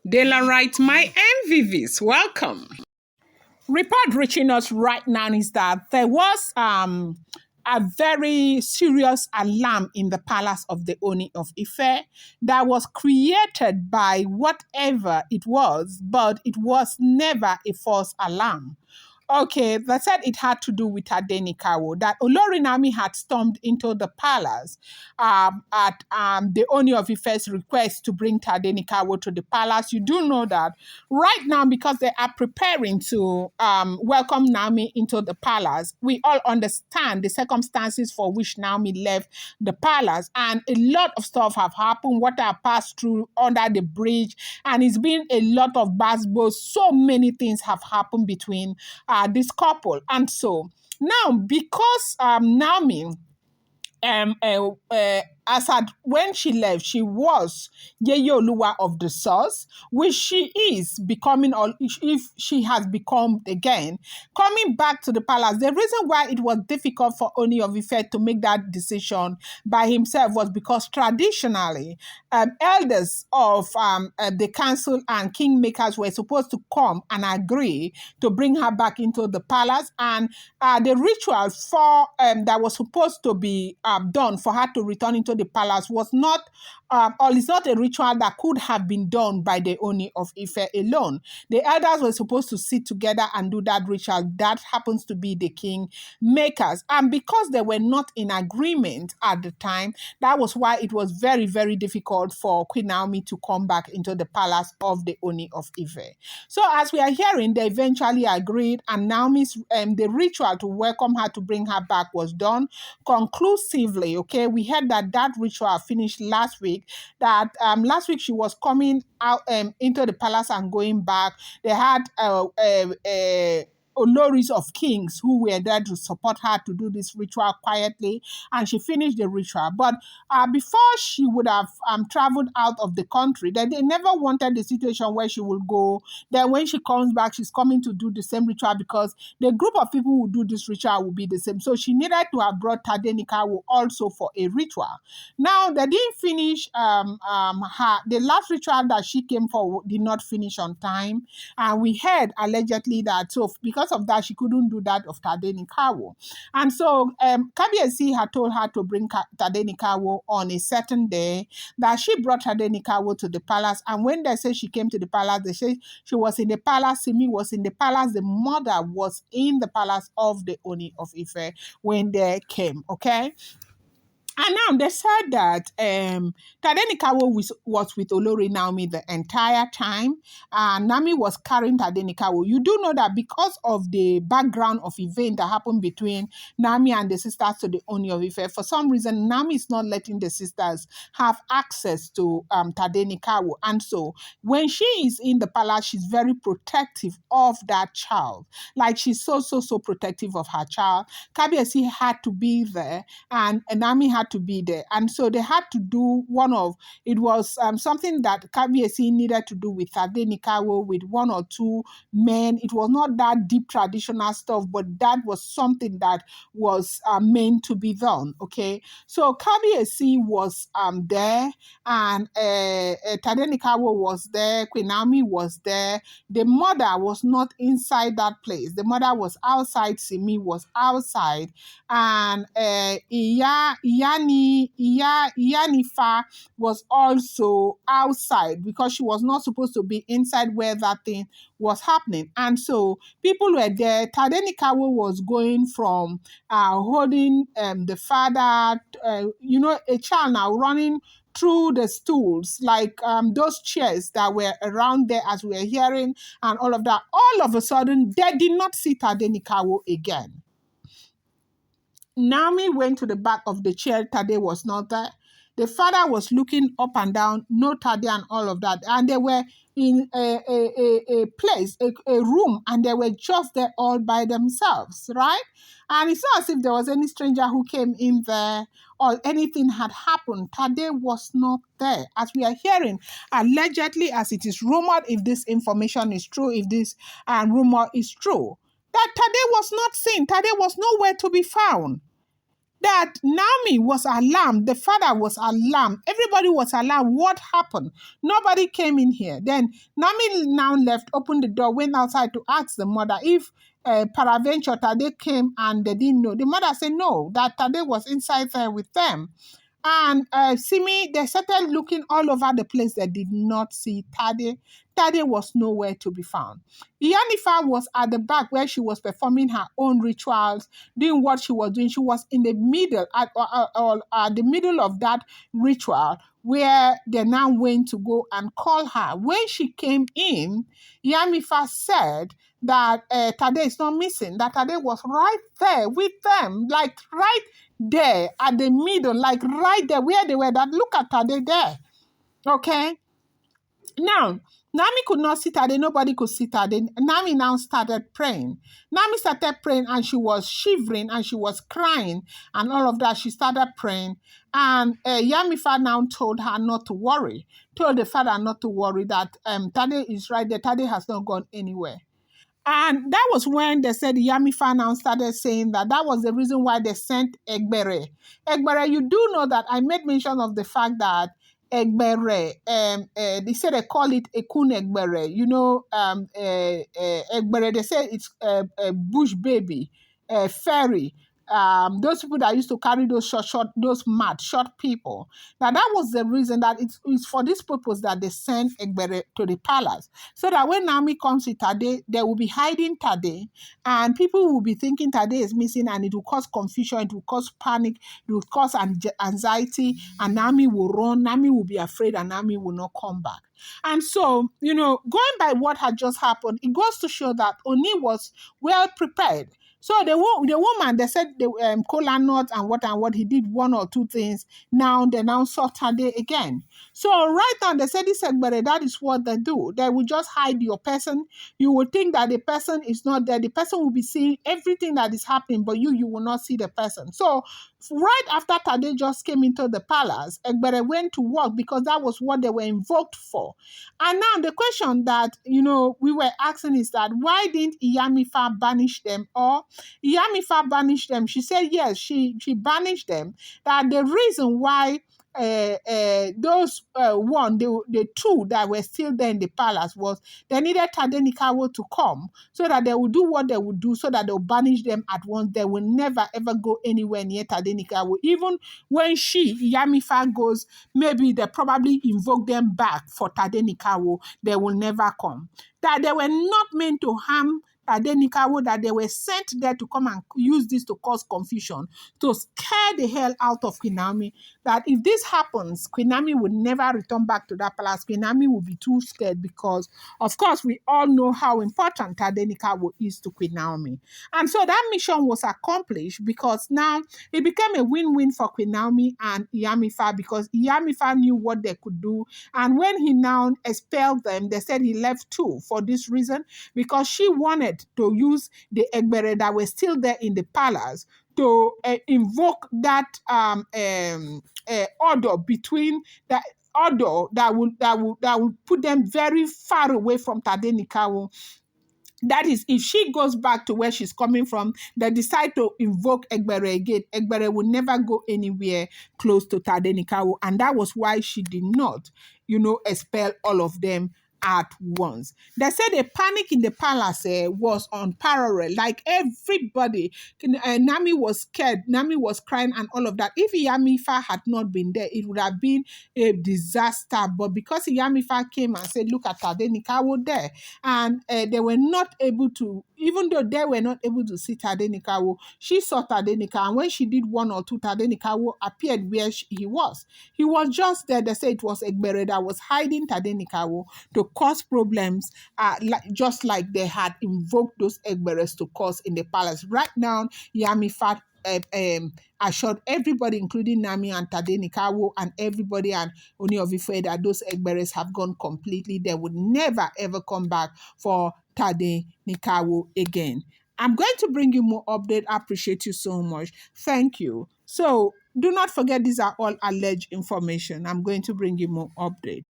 Daylight, my MVVs, welcome. Report reaching us right now is that there was a very serious alarm in the palace of the Ooni of Ife that was created by whatever it was, but it was never a false alarm. Okay, they said it had to do with Tadenikawo, that Olori Naomi had stormed into the palace at the Ooni of Ife's request to bring Tadenikawo to the palace. You do know that right now, because they are preparing to welcome Naomi into the palace, we all understand the circumstances for which Naomi left the palace, and a lot of stuff have happened. Water passed through under the bridge, and it's been a lot of basbos. So many things have happened between this couple. And so now, because Naomi as at when she left, she was Yeye Oluwa of the source, which she is becoming, or if she has become again, coming back to the palace. The reason why it was difficult for Ooni of Ife to make that decision by himself was because traditionally, elders of the council and kingmakers were supposed to come and agree to bring her back into the palace, and the ritual for that was supposed to be done for her to return into the palace was not, or is not a ritual that could have been done by the Ooni of Ife alone. The elders were supposed to sit together and do that ritual. That happens to be the king makers. And because they were not in agreement at the time, that was why it was very, very difficult for Queen Naomi to come back into the palace of the Ooni of Ife. So as we are hearing, they eventually agreed, and Naomi's the ritual to welcome her, to bring her back, was done conclusively. Okay, we heard that ritual finished last week. That last week she was coming out into the palace and going back. They had Oloris of kings who were there to support her to do this ritual quietly, and she finished the ritual. But before she would have traveled out of the country, they never wanted the situation where she will go. Then when she comes back, she's coming to do the same ritual, because the group of people who do this ritual will be the same. So she needed to have brought Tadenikawo also for a ritual. Now they didn't finish the last ritual that she came for did not finish on time, and we heard allegedly that, so because of that, she couldn't do that of Tadenikawo. And so Kabiyesi had told her to bring Tadenikawo on a certain day, that she brought Tadenikawo to the palace. And when they say she came to the palace, they say she was in the palace, Simi was in the palace, the mother was in the palace of the Ooni of Ife when they came, okay? And now they said that Tadenikawo was with Olori Naomi the entire time. Naomi was carrying Tadenikawo. You do know that because of the background of event that happened between Naomi and the sisters to the Ooni of Ife, for some reason, Naomi is not letting the sisters have access to Tadenikawo. And so when she is in the palace, she's very protective of that child. Like, she's so protective of her child. Kabiyesi had to be there, and Naomi had to be there. And so they had to do it was something that Kabiyesi needed to do with Tadenikawo, with one or two men. It was not that deep traditional stuff, but that was something that was meant to be done, okay? So Kabiyesi was there, and Tadenikawo was there, Queen Naomi was there. The mother was not inside that place. The mother was outside, Simi was outside, and Iyamifa was also outside, because she was not supposed to be inside where that thing was happening. And so people were there. Tadenikawo was going from holding the father, a child now running through the stools, like those chairs that were around there as we were hearing, and all of that. All of a sudden, they did not see Tadenikawo again. Naomi went to the back of the chair. Tade was not there. The father was looking up and down, no Tade and all of that. And they were in a place, a room, and they were just there all by themselves, right? And it's not as if there was any stranger who came in there or anything had happened. Tade was not there. As we are hearing, allegedly, as it is rumored, if this information is true, if this rumor is true, that Tade was not seen. Tade was nowhere to be found. that Naomi was alarmed. The father was alarmed. Everybody was alarmed. What happened? Nobody came in here. Then Naomi now left, opened the door, went outside to ask the mother if peradventure Tade came and they didn't know. The mother said no, that Tade was inside there with them. And Simi, they started looking all over the place. They did not see Tade. Tade was nowhere to be found. Iyamifa was at the back where she was performing her own rituals, doing what she was doing. She was in the middle, at the middle of that ritual where they now went to go and call her. When she came in, Iyamifa said that Tade is not missing, that Tade was right there with them, like right there at the middle, like right there where they were, that look at Tade there. Okay. Now, Nami could not see Tade. Nobody could see Tade. Nami now started praying. Nami started praying and she was shivering and she was crying and all of that. She started praying. And Yamifa now told her not to worry, told the father not to worry, that Tade is right there. Tade has not gone anywhere. And that was when they said Iyamifa now started saying that that was the reason why they sent Egbere. Egbere, you do know that I made mention of the fact that Egbere, they say they call it Ekun Egbere. You know, Egbere, they say it's a bush baby, a fairy. Those people that used to carry those those mad, short people. Now that was the reason that it's for this purpose that they sent Egbere to the palace. So that when Naomi comes with Tade, they will be hiding Tade, and people will be thinking Tade is missing, and it will cause confusion, it will cause panic, it will cause anxiety, and Naomi will run, Naomi will be afraid, and Naomi will not come back. And so, going by what had just happened, it goes to show that Oni was well prepared. So the woman, they said the cola nut and what he did one or two things. Now they now saw Tade again. So right now they said this Egbere, that is what they do. They will just hide your person. You will think that the person is not there. The person will be seeing everything that is happening, but you will not see the person. So right after Tade just came into the palace, Egbere went to work because that was what they were invoked for. And now the question that we were asking is that why didn't Iyamifa banish them, or Iyamifa banished them? She said yes, she banished them. That the reason why those the two that were still there in the palace was they needed Tadenikawo to come so that they would do what they would do, so that they'll banish them at once. They will never ever go anywhere near Tadenikawo. Even when Iyamifa goes, maybe they probably invoke them back for Tadenikawo. They will never come. That they were not meant to harm Tadenikawo, that they were sent there to come and use this to cause confusion, to scare the hell out of Queen Naomi, that if this happens, Queen Naomi would never return back to that palace. Queen Naomi would be too scared because, of course, we all know how important Tadenikawo is to Queen Naomi. And so that mission was accomplished because now it became a win-win for Queen Naomi and Iyamifa, because Iyamifa knew what they could do. And when he now expelled them, they said he left too for this reason, because she wanted to use the Egbere that were still there in the palace to invoke that order between the order that would put them very far away from Tadenikawo. That is, if she goes back to where she's coming from, they decide to invoke Egbere again. Egbere will never go anywhere close to Tadenikawo. And that was why she did not, expel all of them at once. They said the panic in the palace was unparalleled. Like everybody, Nami was scared, Nami was crying and all of that. If Iyamifa had not been there, it would have been a disaster. But because Iyamifa came and said, look at Tadenikawo there, and they were not able to, even though they were not able to see Tadenikawo, she saw Tadenikawo. And when she did one or two, Tadenikawo appeared where he was. He was just there. They say it was Egbere that was hiding Tadenikawo to cause problems, just like they had invoked those Egberes to cause in the palace. Right now, Iyamifa assured everybody, including Nami and Tadenikawo and everybody and Ooni of Ife, that those Egberes have gone completely. They would never ever come back for Tadenikawo again. I'm going to bring you more update. I appreciate you so much. Thank you. So do not forget, these are all alleged information. I'm going to bring you more update.